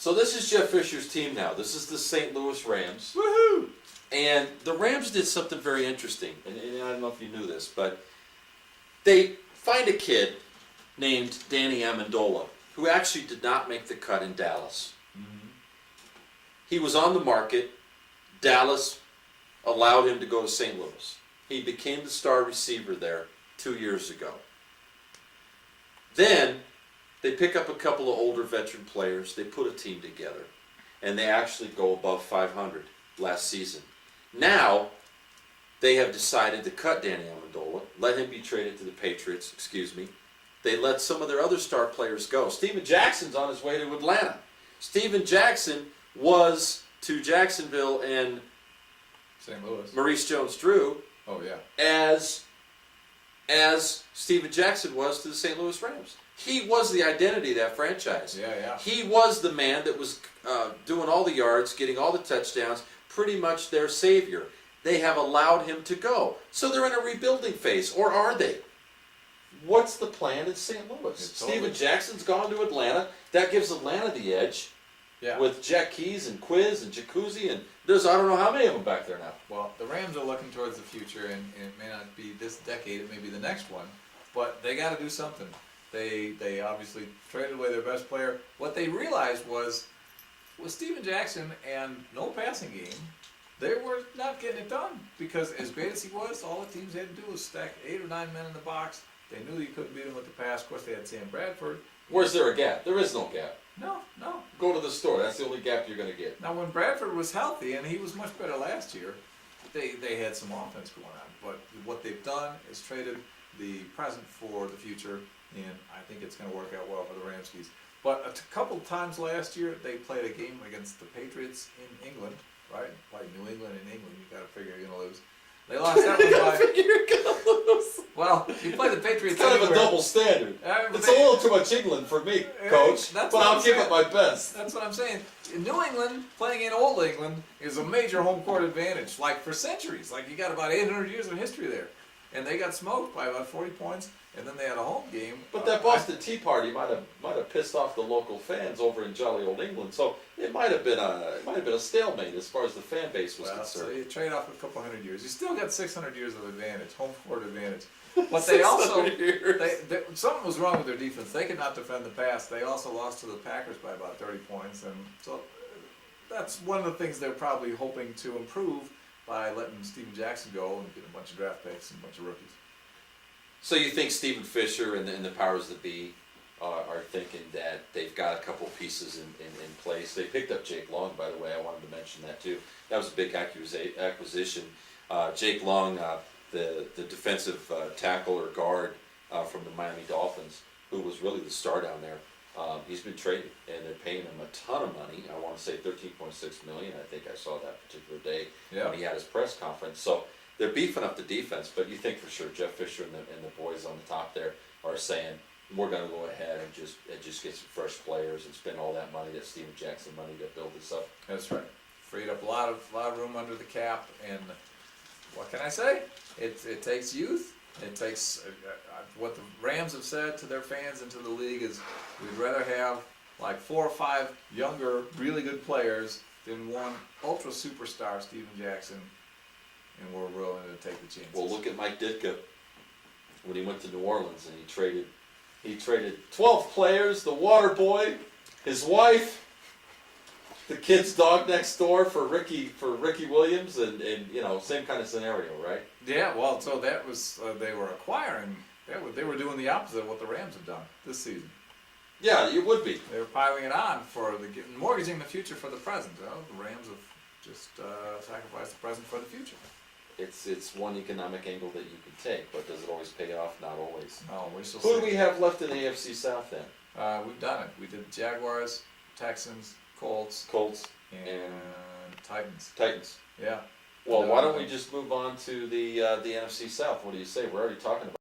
So this is Jeff Fisher's team now. This is the St. Louis Rams. Woohoo! And the Rams did something very interesting. And I don't know if you knew this, but they find a kid named Danny Amendola, who actually did not make the cut in Dallas. Mm-hmm. He was on the market. Dallas allowed him to go to St. Louis. He became the star receiver there 2 years ago. Then they pick up a couple of older veteran players. They put a team together. And they actually go above 500 last season. Now they have decided to cut Danny Amendola, let him be traded to the Patriots, They let some of their other star players go. Steven Jackson's on his way to Atlanta. Steven Jackson was to Jacksonville and St. Louis. Maurice Jones-Drew Oh, yeah. as Steven Jackson was to the St. Louis Rams. He was the identity of that franchise. Yeah, yeah. He was the man that was doing all the yards, getting all the touchdowns, pretty much their savior. They have allowed him to go. So they're in a rebuilding phase, or are they? What's the plan in St. Louis? Steven Jackson's gone to Atlanta. That gives Atlanta the edge. Yeah. With Jack Keys and Quiz and Jacuzzi, and there's I don't know how many of them back there now. Well, the Rams are looking towards the future, and it may not be this decade, it may be the next one, but they got to do something. They obviously traded away their best player. What they realized was, with Steven Jackson and no passing game, they were not getting it done, because as great as he was, all the teams had to do was stack 8 or 9 men in the box. They knew you couldn't beat him with the pass. Of course, they had Sam Bradford. Where's there a gap? There is no gap. No. Go to the store. That's the only gap you're going to get. Now, when Bradford was healthy, and he was much better last year, they had some offense going on. But what they've done is traded the present for the future, and I think it's going to work out well for the Ramskis. But a couple times last year, they played a game against the Patriots in England, right? Like New England in England, you got to figure you're going to lose. They lost that one by... You're going to lose. Well, you play the Patriots It's kind of a anywhere. double standard. It's a little too much England for me, Coach, That's but what I'll I'm give saying. it my best. That's what I'm saying. In New England, playing in Old England is a major home court advantage, like for centuries. Like you got about 800 years of history there. And they got smoked by about 40 points, and then they had a home game. But that Boston Tea Party might have pissed off the local fans over in jolly old England, so it might have been a stalemate as far as the fan base was concerned. So you trade off a couple hundred years. You still got 600 years of advantage, home court advantage. But they also, something was wrong with their defense. They could not defend the pass. They also lost to the Packers by about 30 points, and so that's one of the things they're probably hoping to improve by letting Steven Jackson go and get a bunch of draft picks and a bunch of rookies. So you think Stephen Fisher and the powers that be are thinking that they've got a couple pieces in place. They picked up Jake Long, by the way. I wanted to mention that too. That was a big acquisition. Jake Long, the defensive tackle or guard from the Miami Dolphins, who was really the star down there. He's been traded, and they're paying him a ton of money. I want to say $13.6 million. I think I saw that particular day when he had his press conference. So they're beefing up the defense, but you think for sure Jeff Fisher and the boys on the top there are saying we're going to go ahead and just get some fresh players and spend all that money, that Steven Jackson money, to build this up. That's right. Freed up a lot of room under the cap, and what can I say? It takes youth. It takes what the Rams have said to their fans and to the league is we'd rather have like 4 or 5 younger, really good players than one ultra superstar, Steven Jackson, and we're willing to take the chances. Well, look at Mike Ditka when he went to New Orleans and he traded 12 players, the water boy, his wife, the kid's dog next door for Ricky Williams, and same kind of scenario, right? Yeah, well, so that was they were acquiring. They were doing the opposite of what the Rams have done this season. Yeah, it would be. They were piling it on for mortgaging the future for the present. Well, the Rams have just sacrificed the present for the future. It's one economic angle that you can take, but does it always pay off? Not always. No, we shall Who see. do we have left in the AFC South then? We've done it. We did Jaguars, Texans, Colts, and Titans. Yeah. Well, why don't we just move on to the NFC South? What do you say? We're already talking about